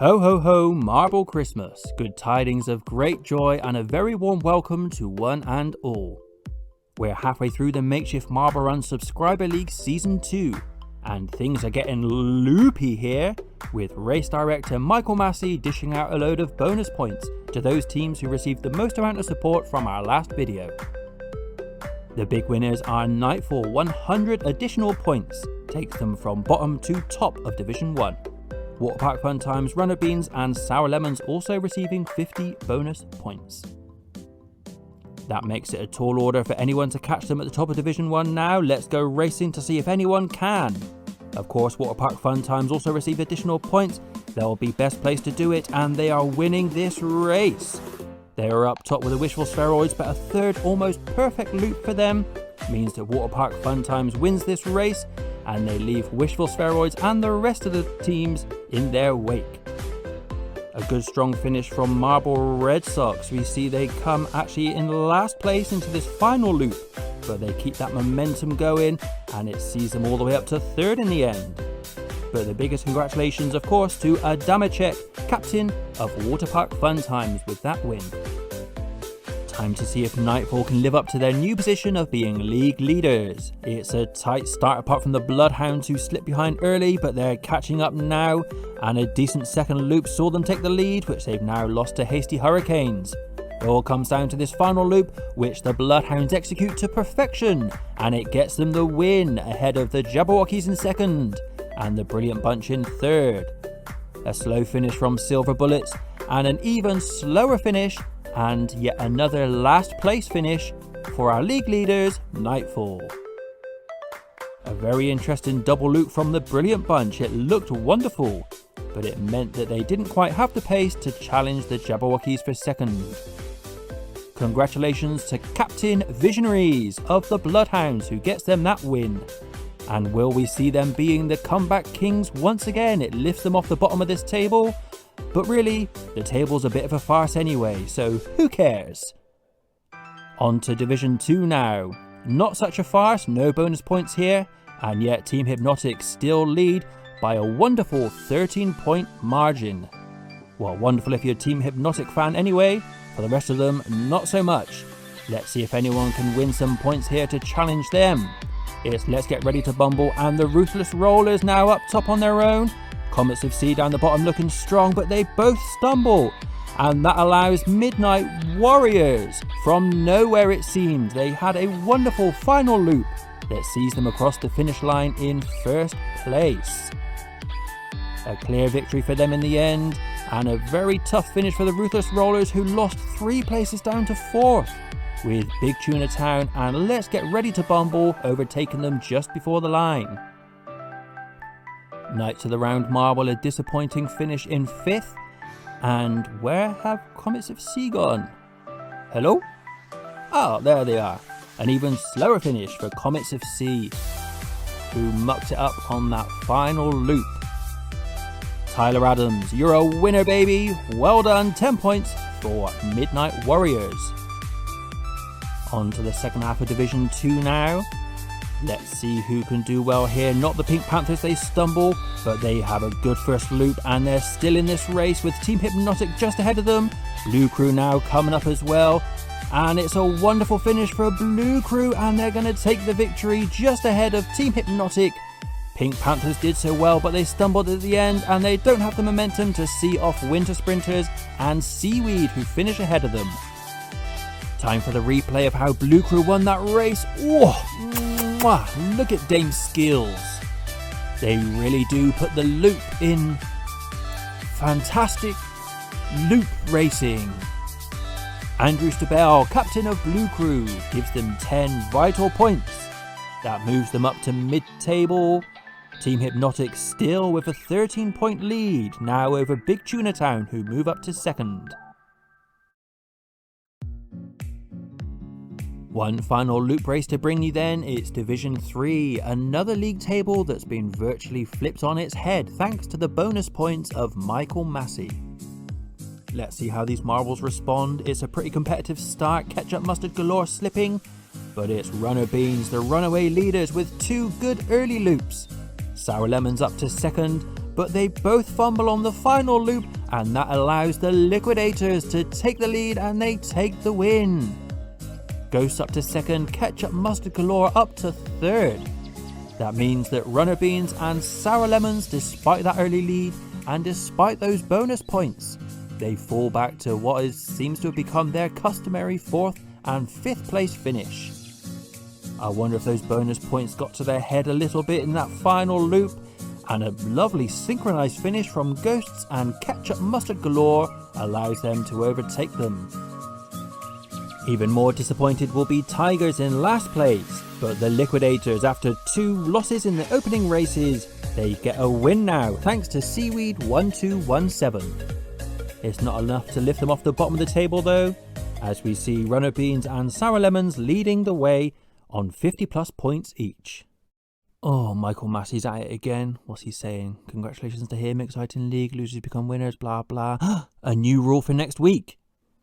Ho ho ho, Marble Christmas, good tidings of great joy and a very warm welcome to one and all. We're halfway through the makeshift Marble Run Subscriber League Season 2, and things are getting loopy here, with race director Michael Massey dishing out a load of bonus points to those teams who received the most amount of support from our last video. The big winners are Nightfall. 100 additional points takes them from bottom to top of Division 1. Waterpark Fun Times, Runner Beans and Sour Lemons also receiving 50 bonus points. That makes it a tall order for anyone to catch them at the top of Division 1 now. Let's go racing to see if anyone can. Of course, Waterpark Fun Times also receive additional points. They'll be best placed to do it, and they are winning this race. They are up top with the Wishful Spheroids, but a third almost perfect loop for them means that Waterpark Fun Times wins this race, and they leave Wishful Spheroids and the rest of the teams in their wake. A good strong finish from Marble Red Sox. We see they come actually in last place into this final loop, but they keep that momentum going and it sees them all the way up to third in the end. But the biggest congratulations, of course, to Adamacek, captain of Waterpark Fun Times, with that win. Time to see if Nightfall can live up to their new position of being league leaders. It's a tight start apart from the Bloodhounds who slipped behind early, but they're catching up now, and a decent second loop saw them take the lead, which they've now lost to Hasty Hurricanes. It all comes down to this final loop, which the Bloodhounds execute to perfection, and it gets them the win ahead of the Jabberwockies in second, and the Brilliant Bunch in third. A slow finish from Silver Bullets, and an even slower finish, and yet another last place finish for our league leaders, Nightfall. A very interesting double loop from the Brilliant Bunch. It looked wonderful, but it meant that they didn't quite have the pace to challenge the Jabberwockies for second. Congratulations to Captain Visionaries of the Bloodhounds, who gets them that win. And will we see them being the comeback kings once again? It lifts them off the bottom of this table. But really, the table's a bit of a farce anyway, so who cares? On to Division 2 now. Not such a farce, no bonus points here, and yet Team Hypnotic still lead by a wonderful 13-point margin. Well, wonderful if you're a Team Hypnotic fan anyway, for the rest of them, not so much. Let's see if anyone can win some points here to challenge them. It's Let's Get Ready to Bumble and the Ruthless Rollers now up top on their own. Comets of Sea down the bottom looking strong, but they both stumble, and that allows Midnight Warriors, from nowhere it seemed. They had a wonderful final loop that sees them across the finish line in first place. A clear victory for them in the end, and a very tough finish for the Ruthless Rollers, who lost 3 places down to 4th, with Big Tuna Town and Let's Get Ready to Bumble overtaking them just before the line. Knights of the Round Marble, a disappointing finish in 5th. And where have Comets of Sea gone? Hello? Ah, there they are. An even slower finish for Comets of Sea, who mucked it up on that final loop. Tyler Adams, you're a winner, baby. Well done, 10 points for Midnight Warriors. On to the second half of Division 2 now. Let's see who can do well here. Not the Pink Panthers, they stumble, but they have a good first loop and they're still in this race with Team Hypnotic just ahead of them. Blue Crew now coming up as well, and it's a wonderful finish for Blue Crew, and they're going to take the victory just ahead of Team Hypnotic. Pink Panthers did so well, but they stumbled at the end and they don't have the momentum to see off Winter Sprinters and Seaweed, who finish ahead of them. Time for the replay of how Blue Crew won that race. Whoa, look at Dame's skills. They really do put the loop in. Fantastic loop racing. Andrew Stabell, captain of Blue Crew, gives them 10 vital points. That moves them up to mid-table. Team Hypnotic still with a 13-point lead, now over Big Tuna Town, who move up to second. One final loop race to bring you then. It's Division 3, another league table that's been virtually flipped on its head thanks to the bonus points of Michael Massey. Let's see how these marbles respond. It's a pretty competitive start, ketchup mustard galore slipping, but it's Runner Beans, the runaway leaders, with 2 good early loops. Sour Lemons up to second, but they both fumble on the final loop, and that allows the Liquidators to take the lead and they take the win. Ghosts up to second, Ketchup Mustard Galore up to third. That means that Runner Beans and Sour Lemons, despite that early lead and despite those bonus points, they fall back to what seems to have become their customary 4th and 5th place finish. I wonder if those bonus points got to their head a little bit in that final loop, and a lovely synchronized finish from Ghosts and Ketchup Mustard Galore allows them to overtake them. Even more disappointed will be Tigers in last place, but the Liquidators, after 2 losses in the opening races, they get a win now thanks to Seaweed 1217. It's not enough to lift them off the bottom of the table though, as we see Runner Beans and Sour Lemons leading the way on 50 plus points each. Oh, Michael Massey's at it again. What's he saying? Congratulations to him, exciting league, losers become winners, blah blah. A new rule for next week.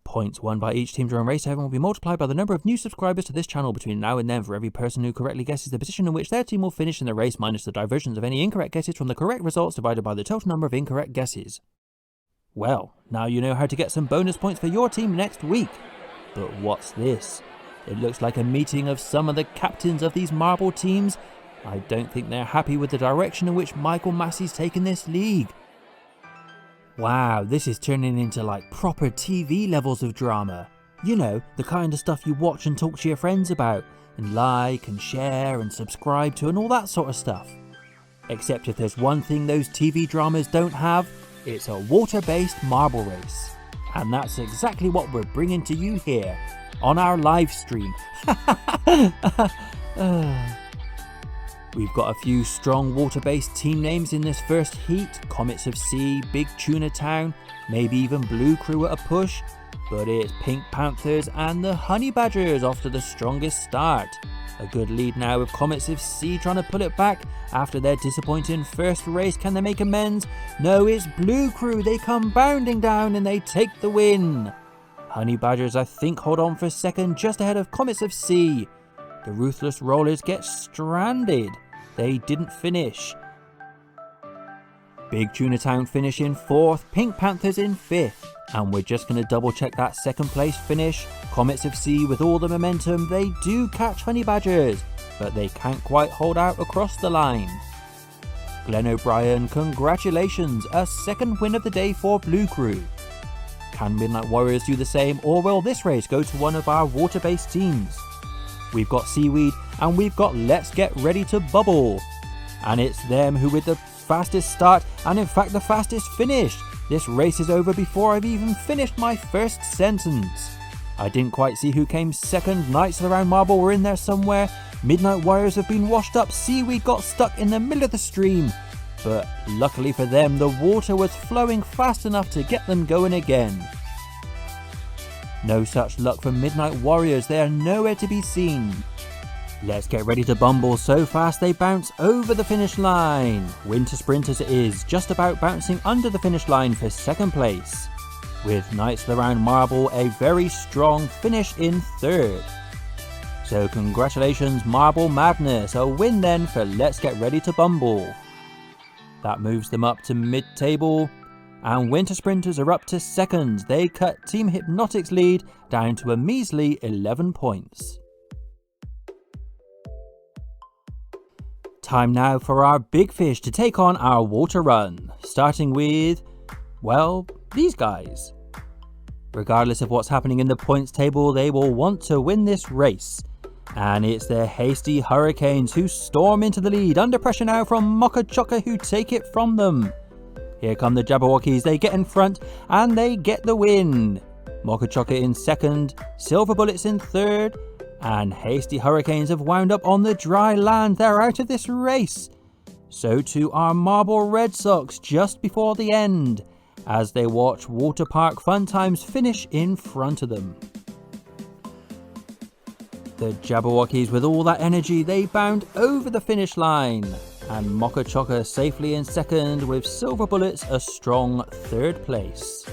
Points won by each team during race 7 will be multiplied by the number of new subscribers to this channel between now and then for every person who correctly guesses the position in which their team will finish in the race minus the diversions of any incorrect guesses from the correct results divided by the total number of incorrect guesses. Well, now you know how to get some bonus points for your team next week. But what's this? It looks like a meeting of some of the captains of these marble teams. I don't think they're happy with the direction in which Michael Massey's taken this league. Wow, this is turning into like proper TV levels of drama. You know, the kind of stuff you watch and talk to your friends about, and like and share and subscribe to and all that sort of stuff. Except if there's one thing those TV dramas don't have, it's a water-based marble race. And that's exactly what we're bringing to you here, on our live stream. We've got a few strong water-based team names in this first heat. Comets of Sea, Big Tuna Town, maybe even Blue Crew at a push. But it's Pink Panthers and the Honey Badgers off to the strongest start. A good lead now with Comets of Sea trying to pull it back. After their disappointing first race, can they make amends? No, it's Blue Crew. They come bounding down and they take the win. Honey Badgers, I think, hold on for second just ahead of Comets of Sea. The Ruthless Rollers get stranded. They didn't finish. Big Tuna Town finish in 4th, Pink Panthers in 5th. And we're just going to double check that second place finish. Comets of Sea with all the momentum, they do catch Honey Badgers, but they can't quite hold out across the line. Glenn O'Brien, congratulations, a second win of the day for Blue Crew. Can Midnight Warriors do the same, or will this race go to one of our water-based teams? We've got Seaweed and we've got Let's Get Ready to Bubble. And it's them who with the fastest start and in fact the fastest finish. This race is over before I've even finished my first sentence. I didn't quite see who came second. Knights of the Round Marble were in there somewhere. Midnight Warriors have been washed up. Seaweed got stuck in the middle of the stream. But luckily for them, the water was flowing fast enough to get them going again. No such luck for Midnight Warriors, they are nowhere to be seen. Let's Get Ready to Bumble so fast they bounce over the finish line. Winter Sprinters is just about bouncing under the finish line for second place. With Knights of the Round Marble a very strong finish in 3rd. So congratulations Marble Madness, a win then for Let's Get Ready to Bumble. That moves them up to mid-table. And Winter Sprinters are up to second. They cut Team Hypnotic's lead down to a measly 11 points. Time now for our big fish to take on our water run, starting with, well, these guys. Regardless of what's happening in the points table, they will want to win this race. And it's the Hasty Hurricanes who storm into the lead, under pressure now from Mocha Choca who take it from them. Here come the Jabberwockies, they get in front and they get the win. Mocha Choca in second, Silver Bullets in third, and Hasty Hurricanes have wound up on the dry land. They're out of this race. So too are Marble Red Sox just before the end, as they watch Water Park Fun Times finish in front of them. The Jabberwockies with all that energy, they bound over the finish line. And Mocha Choca safely in second with Silver Bullets a strong 3rd place.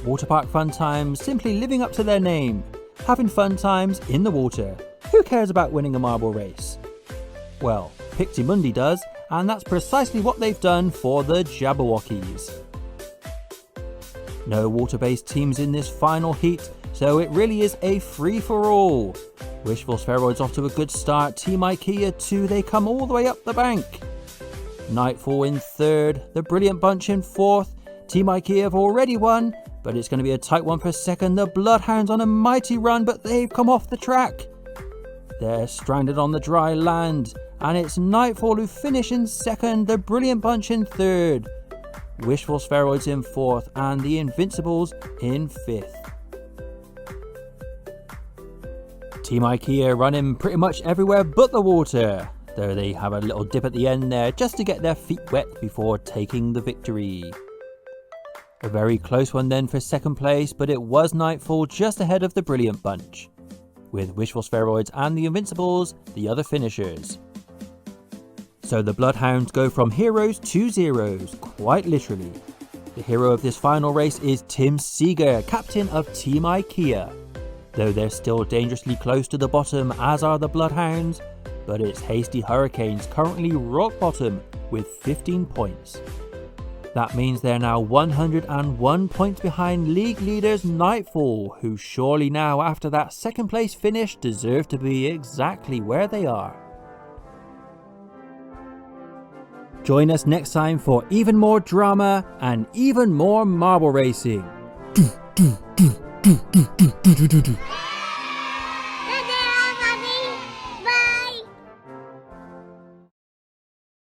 Water Park Fun Times simply living up to their name, having fun times in the water. Who cares about winning a marble race? Well, Pixie Mundi does, and that's precisely what they've done for the Jabberwockies. No water-based teams in this final heat, so it really is a free-for-all. Wishful Spheroids off to a good start, Team IKEA 2, they come all the way up the bank. Nightfall in third, the Brilliant Bunch in fourth. Team IKEA have already won, but it's going to be a tight one for second. The Bloodhounds on a mighty run, but they've come off the track. They're stranded on the dry land, and it's Nightfall who finish in second, the Brilliant Bunch in third, Wishful Spheroids in fourth, and the Invincibles in fifth. Team IKEA running pretty much everywhere but the water, though they have a little dip at the end there just to get their feet wet before taking the victory. A very close one then for second place, but it was Nightfall just ahead of the Brilliant Bunch, with Wishful Spheroids and the Invincibles the other finishers. So the Bloodhounds go from heroes to zeros, quite literally. The hero of this final race is Tim Seeger, captain of Team IKEA. Though they're still dangerously close to the bottom, as are the Bloodhounds, but it's Hasty Hurricanes currently rock bottom with 15 points. That means they're now 101 points behind league leaders Nightfall, who surely now after that second place finish deserve to be exactly where they are. Join us next time for even more drama and even more marble racing.